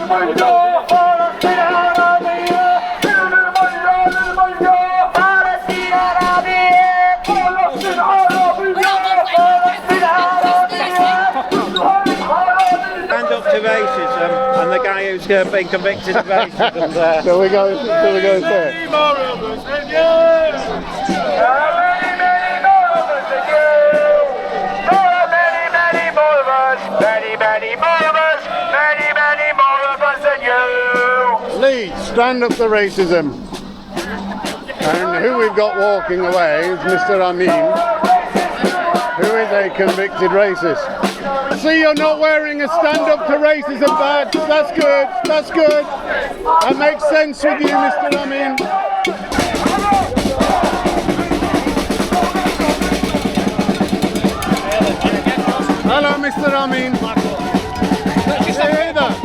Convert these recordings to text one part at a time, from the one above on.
To racism, and the guy who's been convicted of racism. So we go there. Leeds, stand up to racism. And who we've got walking away is Mr. Amin, who is a convicted racist. See, you're not wearing a stand up to racism badge. That's good, that's good. That makes sense with you, Mr. Amin. Hello, Mr. Amin. Hey there.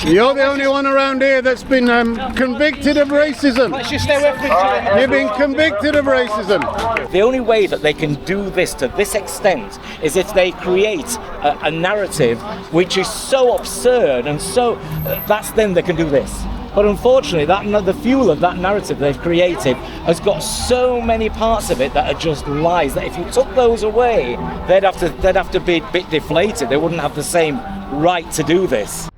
You're the only one around here that's been convicted of racism. Let's just stay away from each other. You've been convicted of racism. The only way that they can do this to this extent is if they create a narrative which is so absurd and so that's then they can do this. But unfortunately, the fuel of that narrative they've created has got so many parts of it that are just lies. That if you took those away, they'd have to be a bit deflated. They wouldn't have the same right to do this.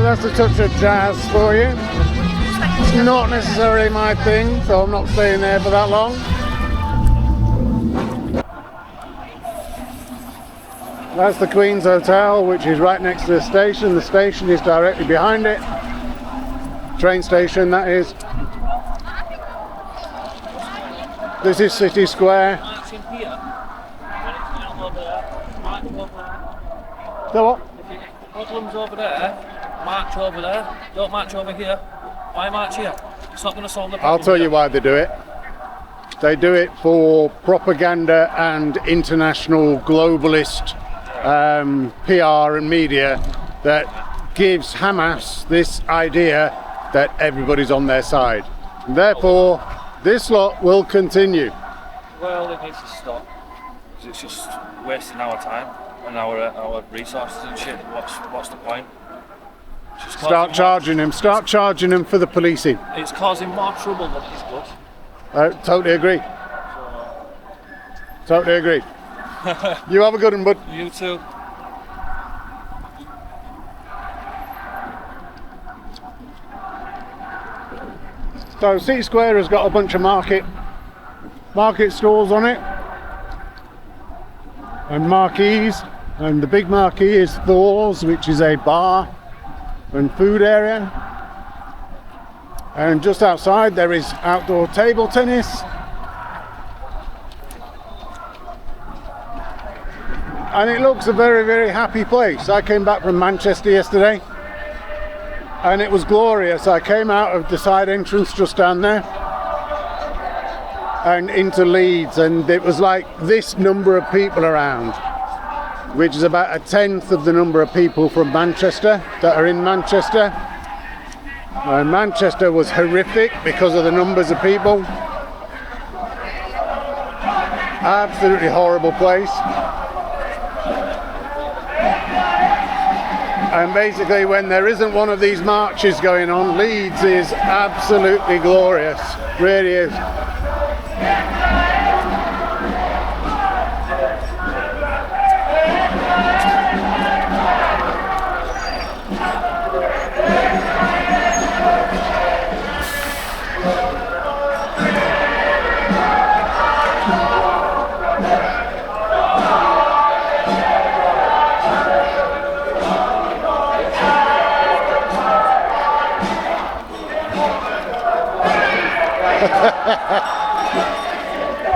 That's a touch of jazz for you. It's not necessarily my thing, so I'm not staying there for that long. That's the Queen's Hotel, which is right next to the station. The station is directly behind it. Train station, that is. This is City Square. So what? Problems over there. March over there, don't march over here. Why march here? It's not going to solve the problem. I'll tell you why they do it. They do it for propaganda and international globalist PR and media that gives Hamas this idea that everybody's on their side. And therefore, this lot will continue. Well, it needs to stop. It's just wasting our time and our resources and shit. What's the point? Start charging them for the policing. It's causing more trouble than it's good. Totally agree. Totally agree. You have a good one, bud. You too. So City Square has got a bunch of market stalls on it and marquees, and the big marquee is Thor's, which is a bar and food area, and just outside there is outdoor table tennis, and it looks a very, very happy place. I came back from Manchester yesterday and it was glorious. I came out of the side entrance just down there and into Leeds, and it was like this number of people around, which is about a tenth of the number of people from Manchester that are in Manchester. And Manchester was horrific because of the numbers of people. Absolutely horrible place. And basically when there isn't one of these marches going on, Leeds is absolutely glorious, really is.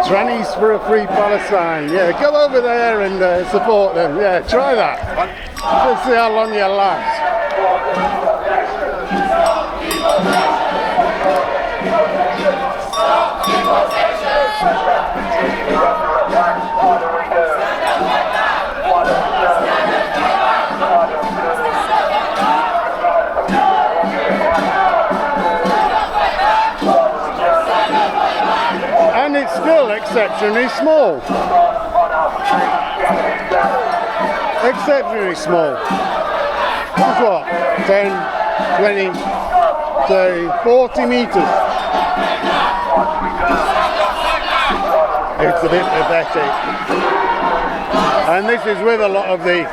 Trannies for a free Palestine. Yeah, go over there and support them. Yeah, try that. Let's see how long you last. And it's still exceptionally small. Exceptionally small. This is what? 10, 20, 30, 40 meters. It's a bit pathetic. And this is with a lot of the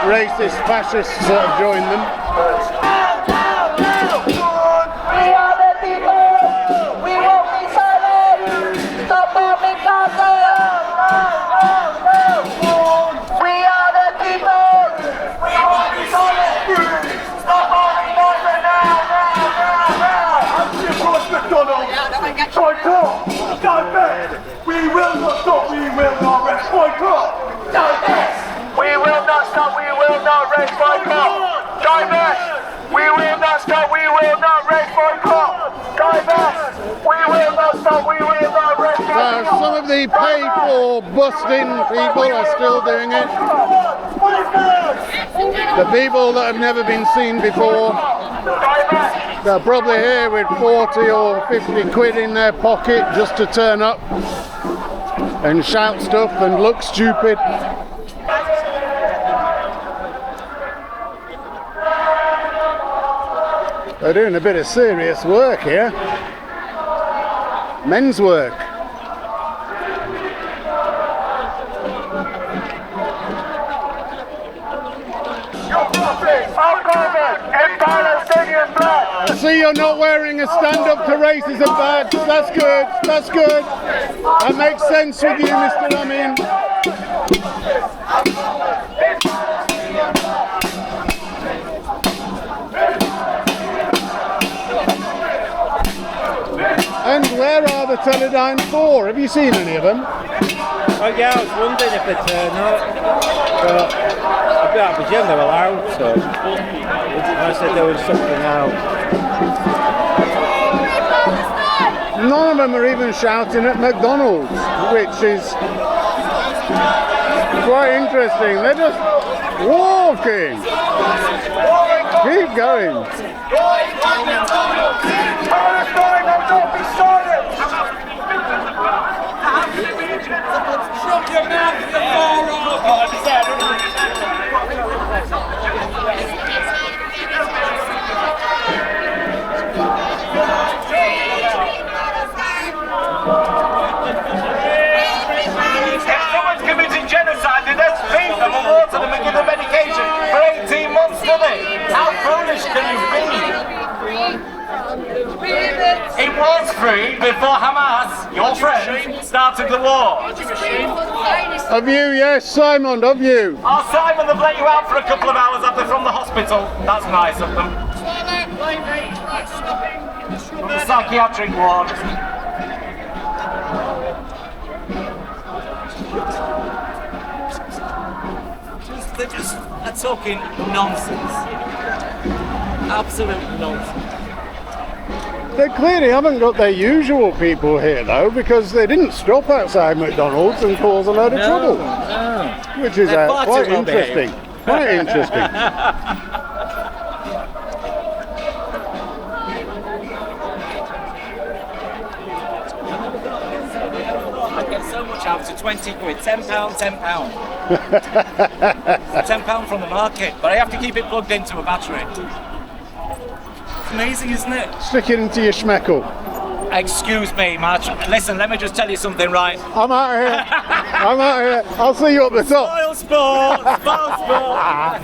racist fascists that have joined them. We will not stop, we will not rest, boycott! We will not stop, we will not rest, boycott! Divest! We will not stop, we will not rest, boycott! Divest! We will not stop, we will not rest, boycott! Some of the paid-for busting people are still doing it. The people that have never been seen before, they're probably here with 40 or 50 quid in their pocket just to turn up and shout stuff and look stupid. They're doing a bit of serious work here. Men's work. I see you're not wearing a stand up to racism badge. That's good. That's good. That makes sense with you, Mr. Amin. And where are the Teledyne 4? Have you seen any of them? Oh yeah, I was wondering if they'd turn up. But I presume they were loud, so I said there was something out. None of them are even shouting at McDonald's, which is quite interesting. They're just walking. Keep going. How foolish can you be? free before Hamas, your friend, started the war. Of you, yes, Simon, of you. Oh, Simon, they've let you out for a couple of hours after from the hospital. That's nice of them. From the psychiatric ward. They're just talking nonsense. Absolute nonsense. They clearly haven't got their usual people here, though, because they didn't stop outside McDonald's and cause a load of trouble. No. Which is They're quite interesting. Quite interesting. I get so much out to 20 quid, £10, £10. £10 from the market, but I have to keep it plugged into a battery. It's amazing, isn't it? Stick it into your schmeckle. Excuse me, March. Listen, let me just tell you something, right? I'm out of here. I'm out of here. I'll see you up the top. Spoil sport! Spoil sport!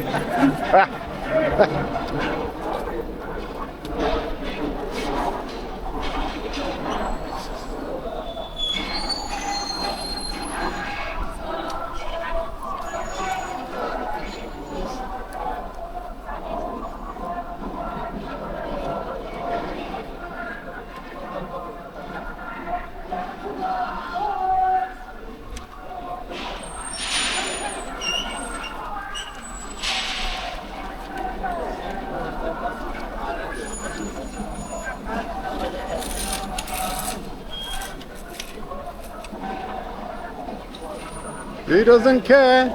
He doesn't care.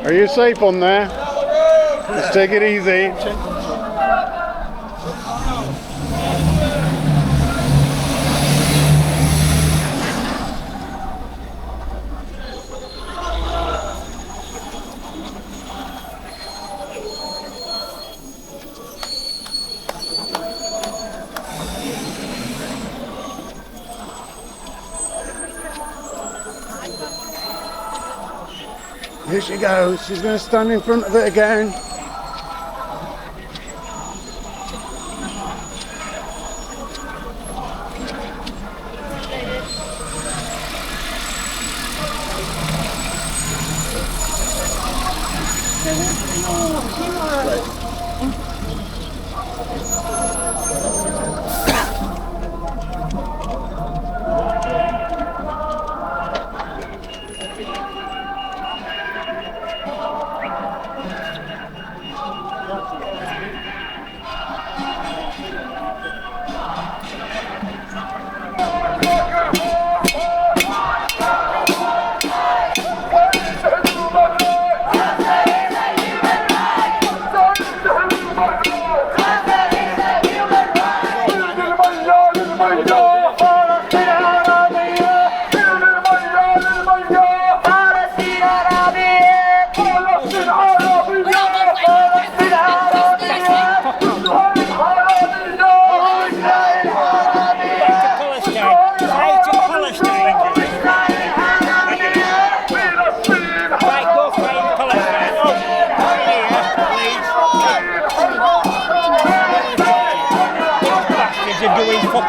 Are you safe on there? Just take it easy. Here she goes. She's going to stand in front of it again.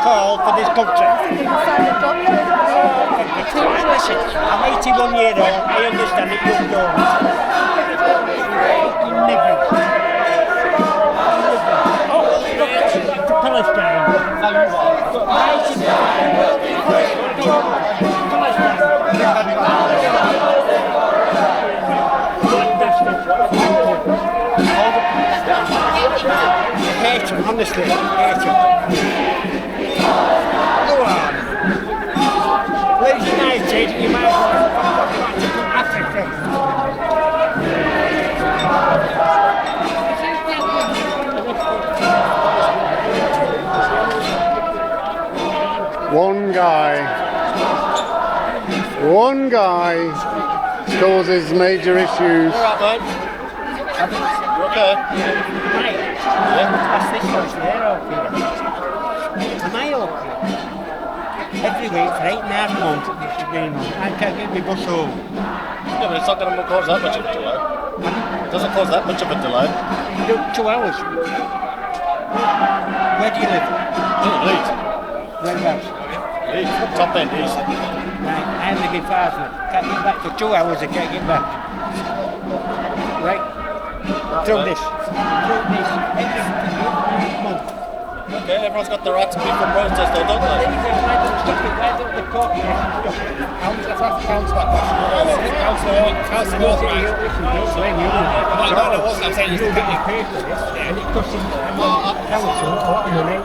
Call for this country. Listen, I'm 81 years old, I understand it, you don't. Never. Oh, look to Palestine. I hate him, honestly, I hate him. Leeds United, you might as well to Africa. One guy causes major issues. Alright, mate. You okay? Mate, pass this one here, okay. week for 8.5 months. This has been, I can't get my bus home. Yeah, but it's not going to cause that much of a delay. It doesn't cause that much of a delay. You do 2 hours. Where do you live? Leeds. Whereabouts? Leeds. Top end, east. Right, I live in Farsley. Can't get back for 2 hours, I can't get back. Right? Through this. Every month. Okay, everyone's got the right to peaceful protest though, don't they? Why don't the court stop it? Councillor Walker. No, I'm saying you get your pay for this, and it costs the council a lot of money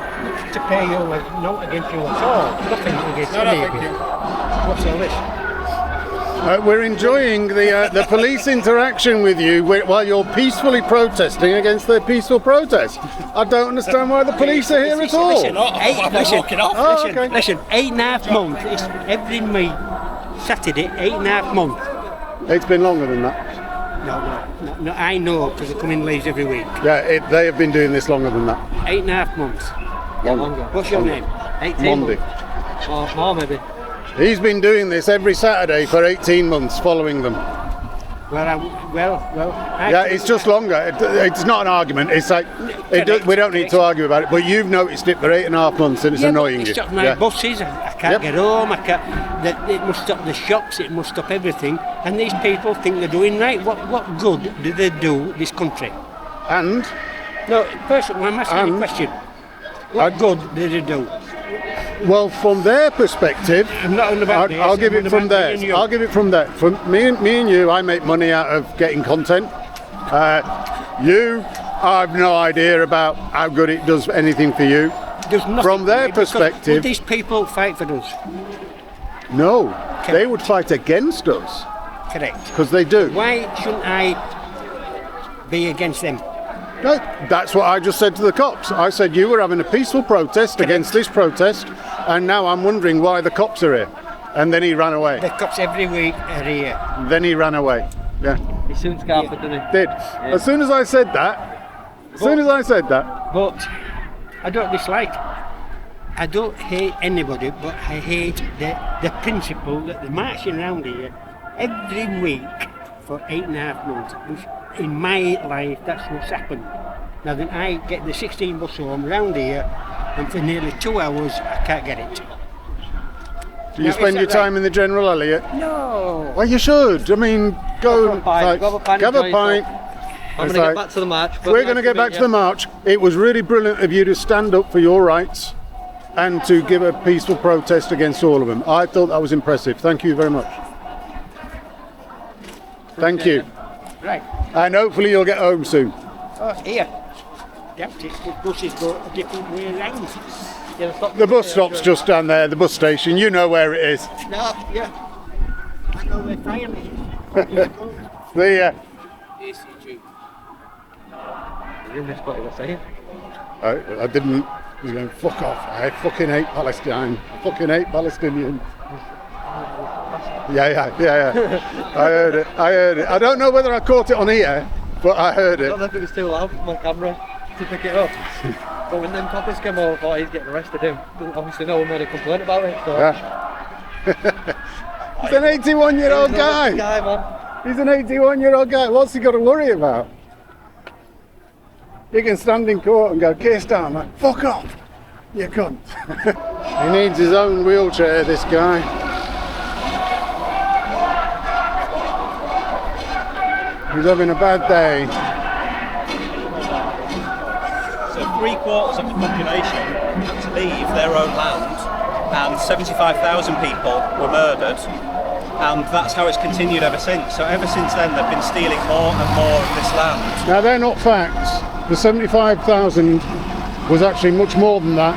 to pay you, not against you at all. Nothing against any of you. What's all this? We're enjoying the police interaction with you while you're peacefully protesting against their peaceful protest. I don't understand why the police are here at all. Listen, 8.5 months. It's every Saturday, 8.5 months. It's been longer than that. No, I know because I come in Leeds every week. Yeah, they have been doing this longer than that. 8.5 months. Longer. What's your name? 18 Monday. months. Or more maybe. He's been doing this every Saturday for 18 months, following them. Yeah, it's just longer. It's not an argument. It's like we don't need to argue about it. But you've noticed it for 8.5 months, and it's annoying you. It stopped my buses. I can't get home. It must stop the shops. It must stop everything. And these people think they're doing right. What good do they do this country? And no, personally, I'm asking you a question. What good do they do? Well, from their perspective, I'm not on about I'll give it from theirs. I'll give it from there. For me and you, I make money out of getting content. You, I've no idea about how good it does anything for you. From their perspective, would these people fight for us? No, they would fight against us. Correct. Because they do. Why shouldn't I be against them? No, that's what I just said to the cops. I said you were having a peaceful protest against this protest, and now I'm wondering why the cops are here. And then he ran away. The cops every week are here. Then he ran away. Yeah. He soon scarfed, didn't he? Did. Yeah. As soon as I said that. But I don't dislike. I don't hate anybody, but I hate the principle that they're marching around here every week for 8.5 months. Which in my life, that's what's happened. Now then I get the 16 bus home round here, and for nearly 2 hours I can't get it. Do you spend your time in the General Elliot? No. Well, you should. I mean, go and have a pint. I'm going to get back to the march. We're going to get back to the march. It was really brilliant of you to stand up for your rights and to give a peaceful protest against all of them. I thought that was impressive. Thank you very much. Thank you. Right. And hopefully you'll get home soon. Oh, here. Damn it, the buses go a different way around. The bus stop's just down there, the bus station. You know where it is. No, yeah. I know where fire is. I didn't. He was going, fuck off. I fucking hate Palestine. I fucking hate Palestinians. Yeah. I heard it. I don't know whether I caught it on here, but I heard it. I don't know if it was too loud for my camera to pick it up. But when them coppers came over, I thought he's getting arrested. Obviously no one made a complaint about it. So. Yeah. He's an 81-year-old guy. Man. He's an 81-year-old guy. What's he got to worry about? He can stand in court and go, Keir Starmer, fuck off, you cunt. He needs his own wheelchair, this guy. He's having a bad day. So 3/4 of the population had to leave their own land, and 75,000 people were murdered, and that's how it's continued ever since. So ever since then they've been stealing more and more of this land. Now they're not facts. The 75,000 was actually much more than that,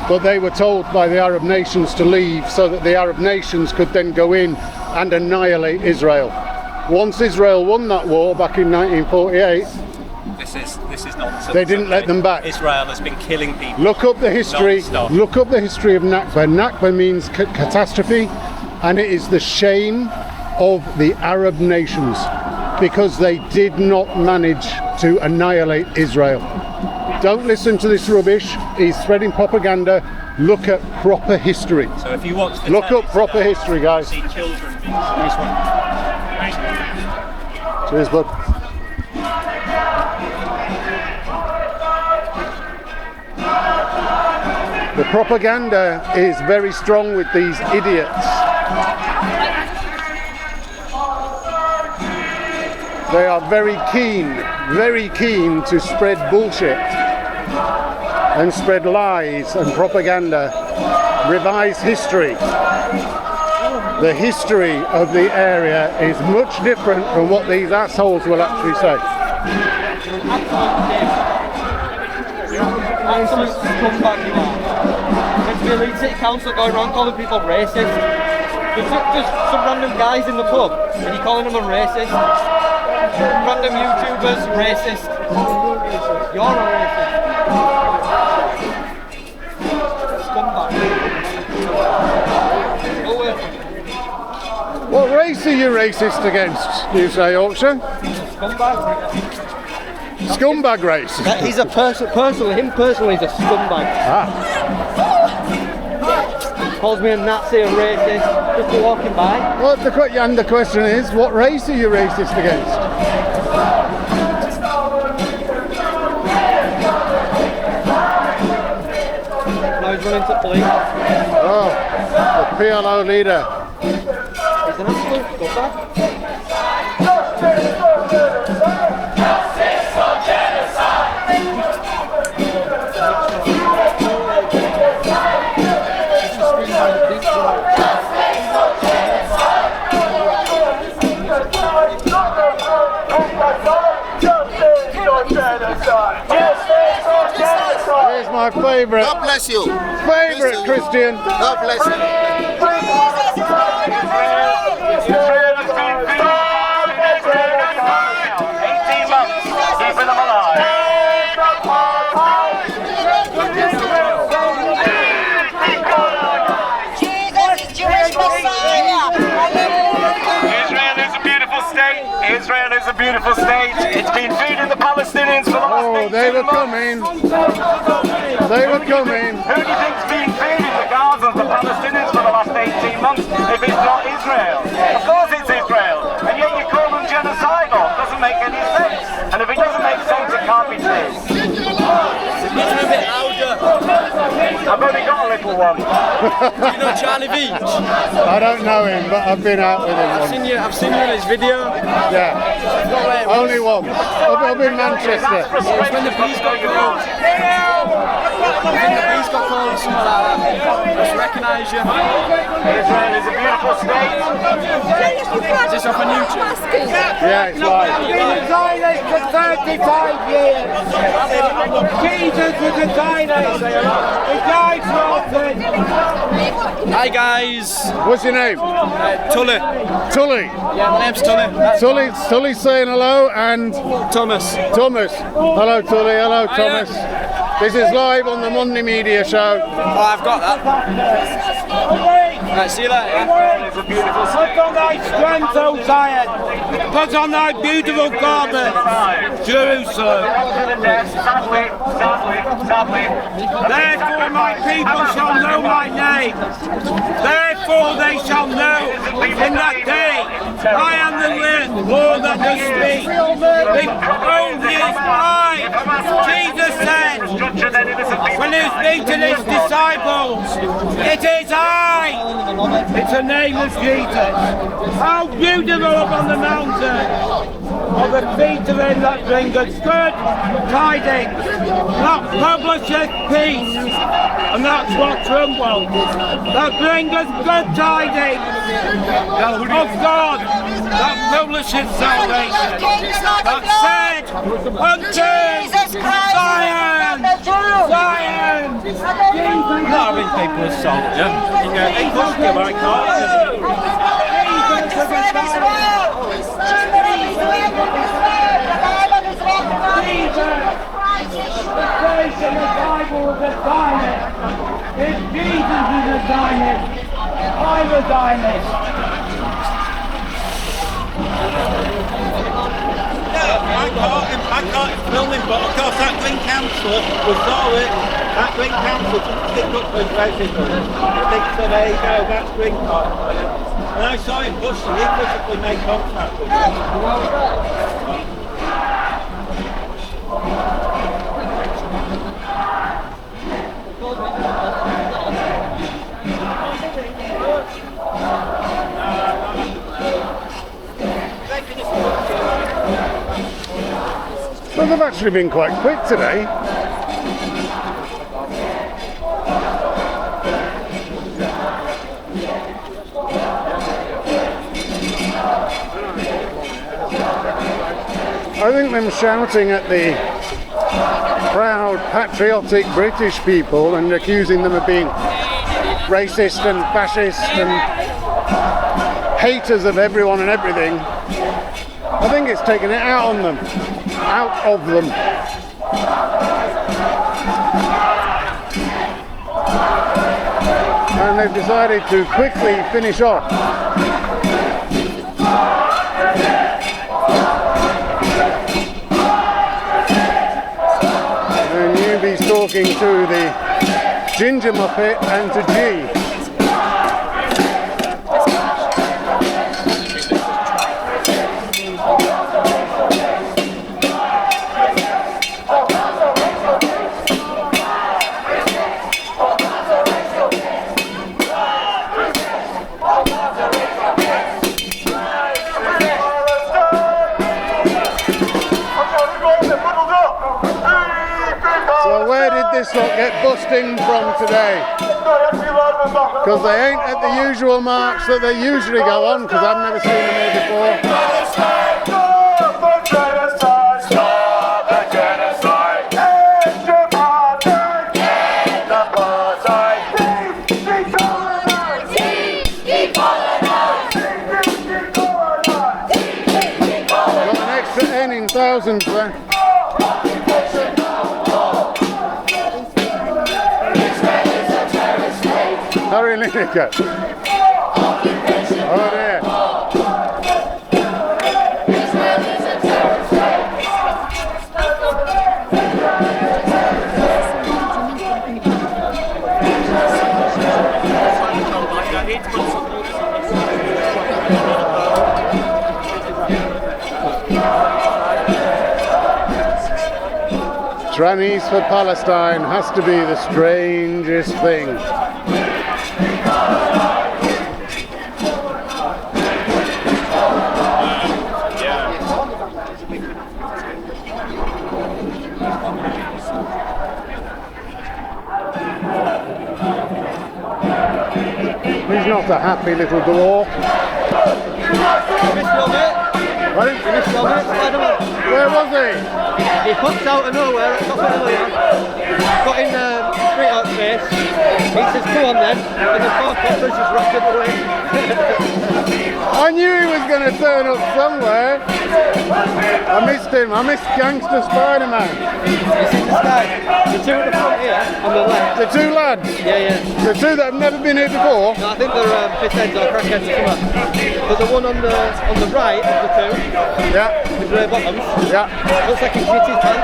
but they were told by the Arab nations to leave so that the Arab nations could then go in and annihilate Israel. Once Israel won that war back in 1948, This is nonsense. they didn't let them back. Israel has been killing people. Look up the history. Non-stop. Look up the history of Nakba. Nakba means catastrophe, and it is the shame of the Arab nations because they did not manage to annihilate Israel. Don't listen to this rubbish. He's spreading propaganda. look at proper history. So if you watch the Look up telly proper today, history, guys. see children being Cheers, bud. The propaganda is very strong with these idiots. They are very keen to spread bullshit and spread lies and propaganda, revise history. The history of the area is much different from what these assholes will actually say. Absolute scumbag you are. Meant to be a Leeds City Council going around calling people racist. There's just some random guys in the pub and you're calling them a racist. Random YouTubers, racist. You're a racist. Scumbag. Go away. What race are you racist against, you say, Yorkshire? Scumbag. Scumbag race? He's a him personally is a scumbag. Calls me a Nazi, a racist, just for walking by. Well, the question is, what race are you racist against? Now he's running to police. Oh, the PLO leader. He's an absolute scumbag. Here's my favourite. God bless you. Favourite Christian. God bless you. Israel is a beautiful state. It's been feeding the Palestinians for the last 18 months. They were coming. They were coming. Who do you think's been feeding the Gazans, the Palestinians for the last 18 months if it's not Israel? Of course it's Israel. And yet you call them genocidal. It doesn't make any sense. And if it doesn't make sense, it can't be true. It's a bit louder. I've only got a little one. You know Charlie Beach? I don't know him, but I've been out with him once. I've seen you in his video. Yeah. Only one. Up in Manchester. It's when the police got called. I think the police got called or something like that. Just recognise you. Israel is a beautiful state. Is this up on YouTube? Yeah, it's live. Zionist for 35 years. Jesus was a Zionist. He died for us. Hi guys. What's your name? Tully. Tully. Yeah, my name's Tully. Tully's saying hello, and Thomas. Hello, Tully. Hello, Thomas. This is live on the Monday Media Show. Oh, I've got that. Right, see you later. Put on thy strength, O Zion. Put on thy beautiful garment, Jerusalem. Therefore my people shall know my name. Therefore they shall know in that day I am the Lord that does speak. Behold, he is I. Jesus said, when he was meeting his disciples, it is I. It's the name of Jesus. How beautiful upon the mountain are the feet of him that bringeth good tidings, that publisheth peace, and that's what Trump wants, that bringeth good tidings of God, that publisheth salvation, that said unto Zion, Zion, Not having people as soldier. You know, they could go like If Jesus is a Zionist, I'm a Zionist. I caught him filming, but of course that Green Councillor was all it. That Green Council doesn't stick up for racism. They think, so there you go, that's Green Council. And I saw him pushing, he physically made contact with him. Well, they've actually been quite quick today. I think them shouting at the proud, patriotic British people and accusing them of being racist and fascist and haters of everyone and everything, I think it's taken it out on them, out of them. And they've decided to quickly finish off. And Newby's talking to the Ginger Muppet and to G. So where did this lot get busting from today? Because they ain't at the usual march that they usually go on, because I've never seen them here before. Got an extra N in thousands there. Harry Lineker. Oh dear. Trannies for Palestine has to be the strangest thing. He's not a happy little dwarf. Where was he? He popped out of nowhere at top of the lane, got in straight out face. He says, "Come on then," and the four coppers just rocked it away. I knew he was going to turn up somewhere. I missed him. I missed Gangster Spider-Man. You see this guy? The two at the front here, on the left. The two lads? Yeah. The two that have never been here before? No, I think they're fitheads or crackheads or something. But the one on the right of the two, yeah, the grey bottoms, yeah, looks like a shitty pant.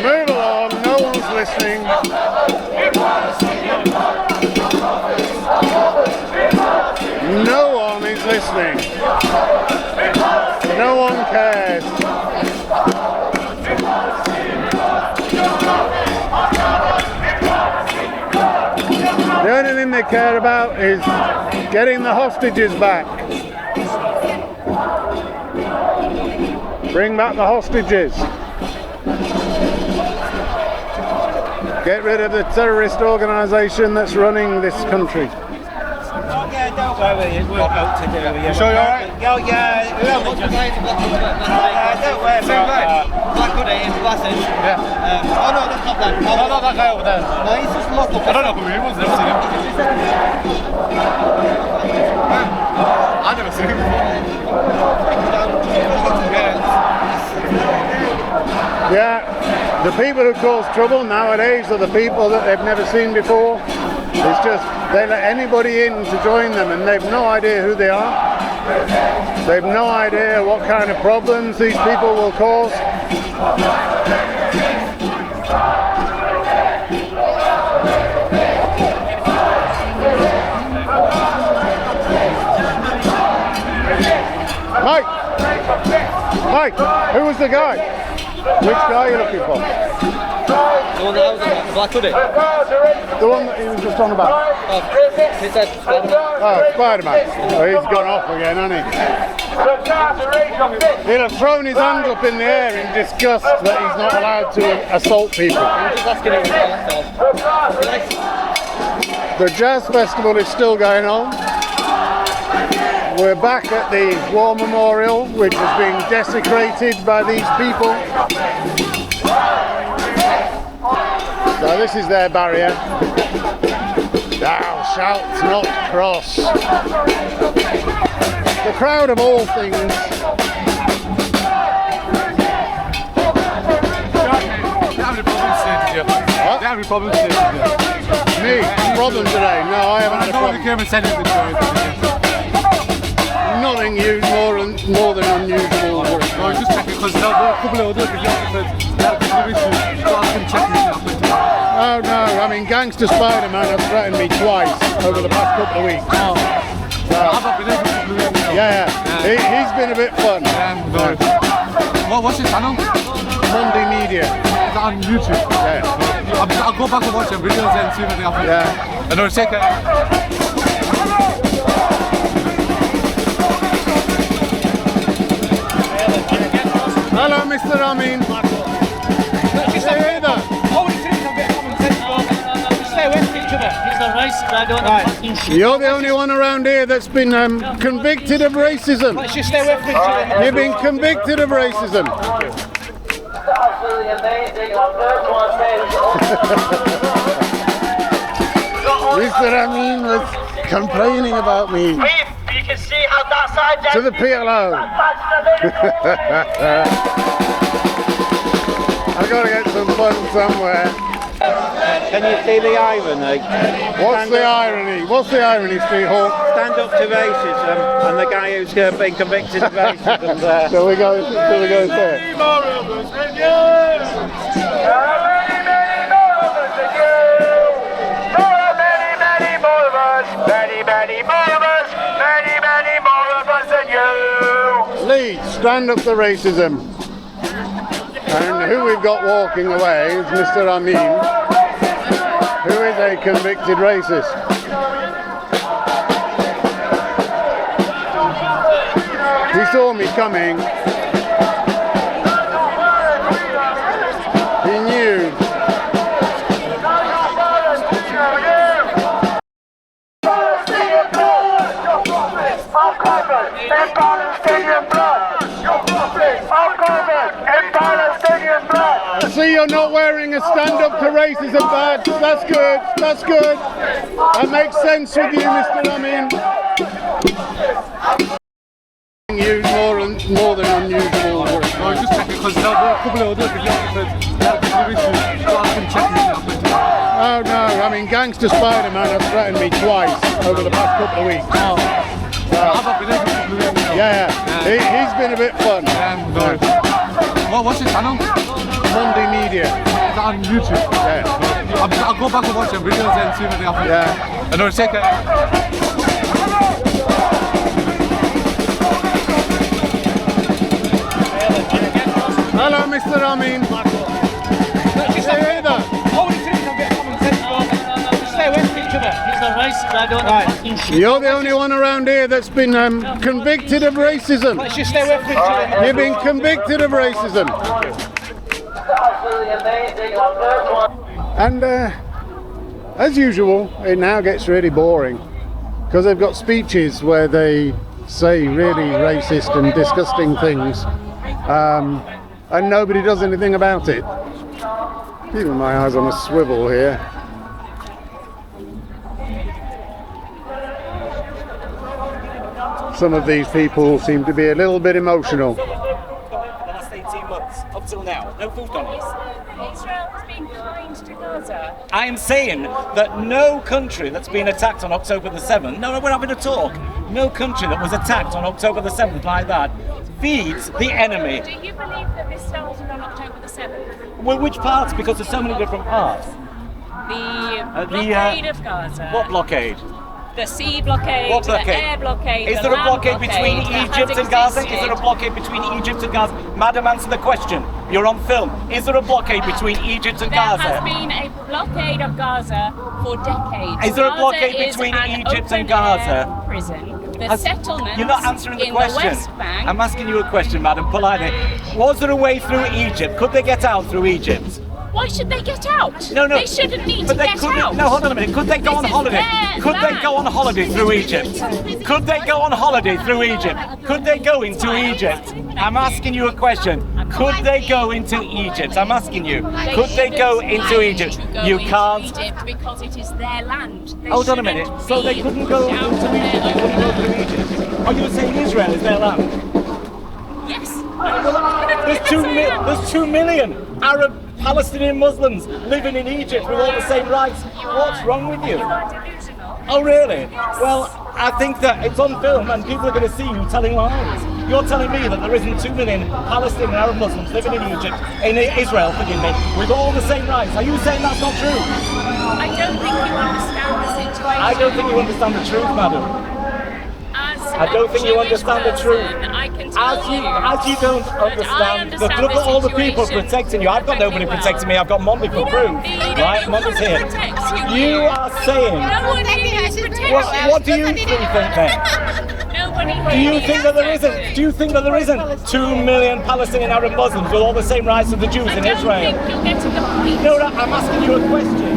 Move along, no one's listening. No one is listening. No one cares. The only thing they care about is getting the hostages back. Bring back the hostages. Get rid of the terrorist organisation that's running this country. Yeah, don't worry, we'll go to do it. You sure you're alright? Oh yeah, What's the guy in the black hoodie? don't worry about that. Black hoodie in glasses. Yeah. Oh no, that's not that. No, not that guy over there. No, he's just local. I don't know who he was, never seen him. I've never seen him Yeah, the people who cause trouble nowadays are the people that they've never seen before. It's just they let anybody in to join them and they've no idea who they are. They've no idea what kind of problems these people will cause. Mike, who was the guy? Which guy are you looking for? The one that I was on, the black hoodie. The one that he was just on about? He said Spider-Man. Oh, Spider-Man. Oh, he's gone off again, hasn't he? He'll have thrown his hands up in the air in disgust that he's not allowed to assault people. I'm just asking him that's all. The Jazz Festival is still going on. We're back at the War Memorial, which has been desecrated by these people. So this is their barrier. Thou shalt not cross. The crowd of all things. Every problem today. Me? Problem today? No, I haven't had a problem. Came and said it Nothing more than unusual. No, just checking because there were a couple of other photographers that have issues. So I've been checking. Oh no, I mean Gangster Spider-Man has threatened me twice over the past couple of weeks. Oh. So, I've not been able to do it. Yeah. He's been a bit fun. What's his channel? Monday Media. Is that on YouTube? Yeah. I'll go back and watch the videos and see what they have. Yeah. And I'll check it. Hello, Mr. Amin. Hey there. You're the only one around here that's been convicted of racism. Let's just stay away from each other. You've been convicted of racism. Absolutely amazing. Mr. Amin was complaining about me. You can see how that side To the PLO. I've got to get some fun somewhere. Can you see the irony? What's the irony? What's the irony, Street Hawk? Stand up to racism and the guy who's been convicted of racism there. Shall we go there? Leeds, stand up to racism. And who we've got walking away is Mr. Amin, who is a convicted racist. He saw me coming. He knew. I see you're not wearing a stand-up to racism badge. That's good. That's good. That makes sense with you, Mr. Amin. More than unusual. No, just checking because there were a couple of other photographers that have issues. So I've been checking. Oh no, I mean Gangster Spider-Man has threatened me twice over the past couple of weeks. Oh. So, I've not been able to do it. Yeah. He's been a bit fun. What's his channel? Monday Media. Is that on YouTube? Yeah. I'll go back and watch the videos and see what they have. Yeah. And I'll check it. Hello, Mr. Amin. Hey there. You're the only one around here that's been convicted of racism. Let's just stay away from each other. You've been convicted of racism. And as usual, it now gets really boring because they've got speeches where they say really racist and disgusting things, and nobody does anything about it. Keeping my eyes on a swivel here. Some of these people seem to be a little bit emotional. For the last 18 months, up till now, no food on us. Israel has been kind to Gaza. I am saying that no country that's been attacked on October the 7th, no, we're having a talk, no country that was attacked on October the 7th like that feeds the enemy. Do you believe that this started on October the 7th? Well, which parts? Because there's so many different parts. The blockade of Gaza. What blockade? The sea blockade, What blockade? the air blockade, Is the there a land blockade between blockade that Egypt has and Gaza? Is existed. there a blockade between Egypt and Gaza? Madam, answer the question. You're on film. Is there a blockade between Egypt and There Gaza? has been a blockade of Gaza for decades. Is there a Gaza blockade is between an Egypt and open-air Gaza? Prison. The Has- settlements You're not answering the in question. the West Bank. I'm asking you a question, madam, politely. Was there a way through Egypt? Could they get out through Egypt? Why should they get out? No. They shouldn't need But to they get couldn't. out. No, hold on a minute. Could they go This on is holiday? their Could they go on land. holiday through Egypt? Could they go on holiday through Egypt? Could they go into Egypt? I'm asking you a question. Could they go into Egypt? I'm asking you. Could they go into Egypt? You can't. Egypt because it is their land. They Hold on a minute. shouldn't So they be couldn't go out into of Egypt. They their couldn't go own through land. Egypt. Are you saying Israel is their land? Yes. There's 2 million Arab Palestinian Muslims living in Egypt with all the same rights. What's wrong with you? Oh really? Well, I think that it's on film and people are going to see you telling lies. You're telling me that there isn't 2 million Palestinian Arab Muslims living in Egypt, in Israel, forgive me, with all the same rights. Are you saying that's not true? I don't think you understand the situation. I don't think you understand the truth, madam. I don't think you understand the truth. I can tell As you don't understand, look at all the people protecting you. I've got nobody protecting me. I've got Monday for proof. Right, Monday's here. You are saying. No one needs protection. What do you think then? Do you think that there isn't? Do you think that there isn't 2 million Palestinian Arab Muslims with all the same rights as the Jews in Israel? You're getting the point. No, I'm asking you a question.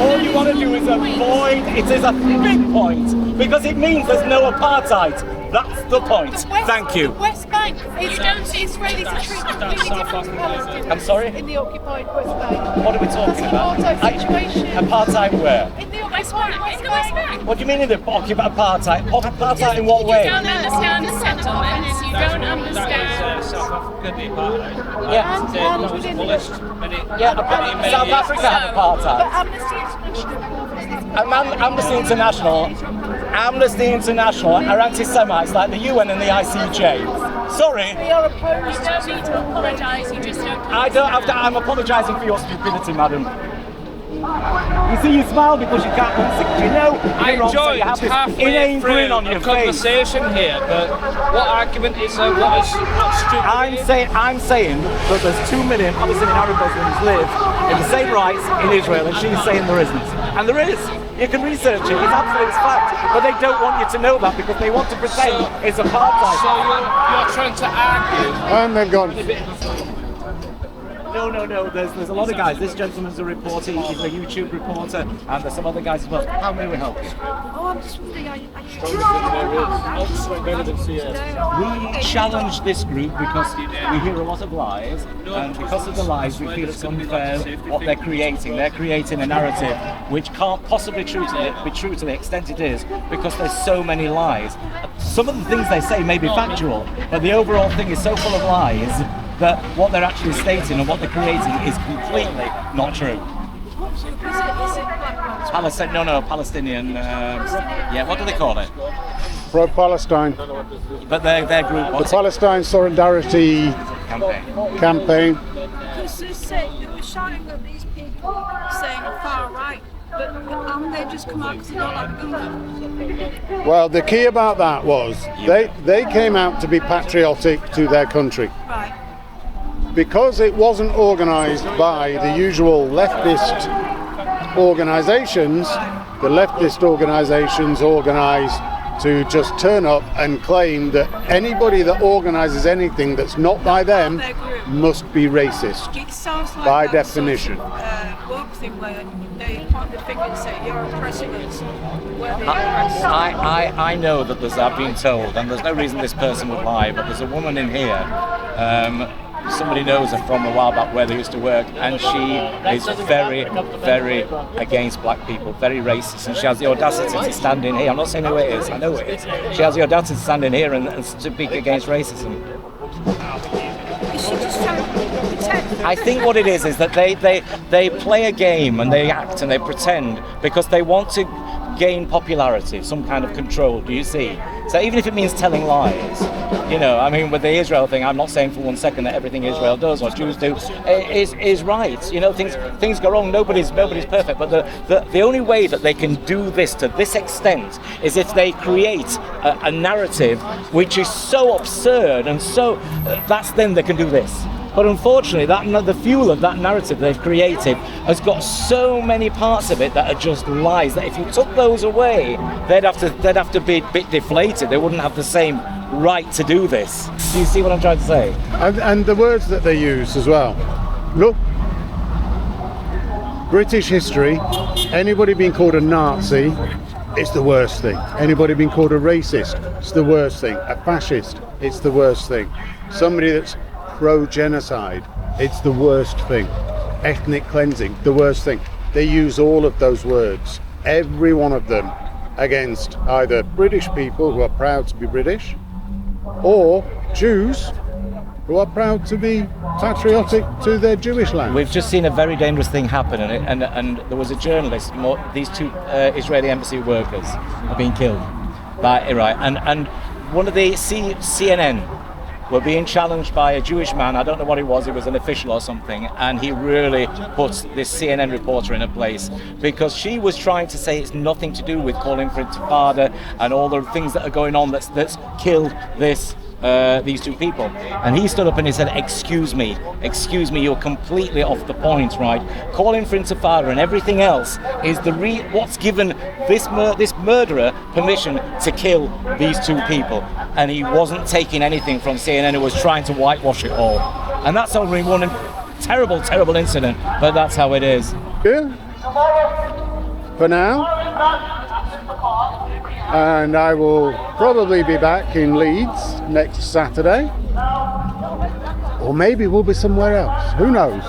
All you want to do is avoid. It is a big point because it means there's no apartheid. That's the point. Thank you. West Bank, Israelis are treated completely different to Palestinians. I'm sorry? In the occupied West Bank. What are we talking about? It's an apartheid situation. Apartheid where? In the occupied West Bank. What do you mean in the occupied apartheid? Apartheid in what You way? don't understand settlements. You don't understand. South Africa, the apartheid. Yeah. That was abolished many South Africa had apartheid. But Amnesty International. Amnesty International are anti-Semites like the UN and the ICJ. Sorry. We are opposed. You don't need to apologise. You just don't. I don't have to. I'm apologising for your stupidity, madam. You see, you smile because you can't answer. You know, I you're wrong, so enjoyed you have this halfway inane through grin on a your face. conversation here, but what argument is what's stupid? I'm saying that there's 2 million Palestinian Arab Muslims live in the same rights in Israel, and she's saying there isn't. And there is. You can research it. It's absolute fact. But they don't want you to know that because they want to pretend it's apartheid. So you're trying to argue. And they've gone. No. There's a lot of guys. This gentleman's a reporter. He's a YouTube reporter, and there's some other guys as well. How may we help you? Oh, I'm just wondering, are you We challenge this group because we hear a lot of lies, and because of the lies, we feel it's unfair what they're creating. They're creating a narrative which can't possibly be true to the extent it is, because there's so many lies. Some of the things they say may be factual, but the overall thing is so full of lies that what they're actually stating and what they're creating is completely not true. Palestinian. What do they call it? Pro-Palestine. But their group. The Palestine Solidarity Campaign. Because they were shouting at these people saying far right, but haven't they just come out because they don't like the government? Well, the key about that was they came out to be patriotic to their country. Right. Because it wasn't organised by the usual leftist organisations, the leftist organisations organised to just turn up and claim that anybody that organises anything that's not by them must be racist, It sounds like by that definition. Sort of, woke thing where they point the finger and say you're oppressing us. Where they oppress. I know that I've been told, and there's no reason this person would lie, but there's a woman in here. Somebody knows her from a while back where they used to work, and she is very, very against black people, very racist, and she has the audacity to stand in here. I'm not saying who it is, I know it is. She has the audacity to stand in here and speak against racism. Is she just trying to pretend? I think what it is that they play a game and they act and they pretend because they want to gain popularity, some kind of control, do you see? So even if it means telling lies, you know, I mean, with the Israel thing, I'm not saying for 1 second that everything Israel does or Jews do is right. You know, things go wrong. Nobody's perfect. But the only way that they can do this to this extent is if they create a narrative which is so absurd and so that's then they can do this. But unfortunately, the fuel of that narrative they've created has got so many parts of it that are just lies. That if you took those away, they'd have to be a bit deflated. They wouldn't have the same right to do this. Do you see what I'm trying to say? And the words that they use as well. Look, British history. Anybody being called a Nazi, it's the worst thing. Anybody being called a racist, it's the worst thing. A fascist, it's the worst thing. Somebody that's pro-genocide, it's the worst thing. Ethnic cleansing, the worst thing. They use all of those words, every one of them, against either British people who are proud to be British or Jews who are proud to be patriotic to their Jewish land. We've just seen a very dangerous thing happen, and there was a journalist. These two Israeli embassy workers have been killed by Iraq, and one of the CNN were being challenged by a Jewish man. I don't know what he was an official or something, and he really put this CNN reporter in a place because she was trying to say it's nothing to do with calling for intifada and all the things that are going on that's killed these two people. And he stood up and he said, excuse me, you're completely off the point, right? Calling for intifada and everything else is what's given this murderer permission to kill these two people. And he wasn't taking anything from CNN, who was trying to whitewash it all. And that's only one terrible, terrible incident, but that's how it is. Yeah. For now. And I will probably be back in Leeds next Saturday. Or maybe we'll be somewhere else. Who knows?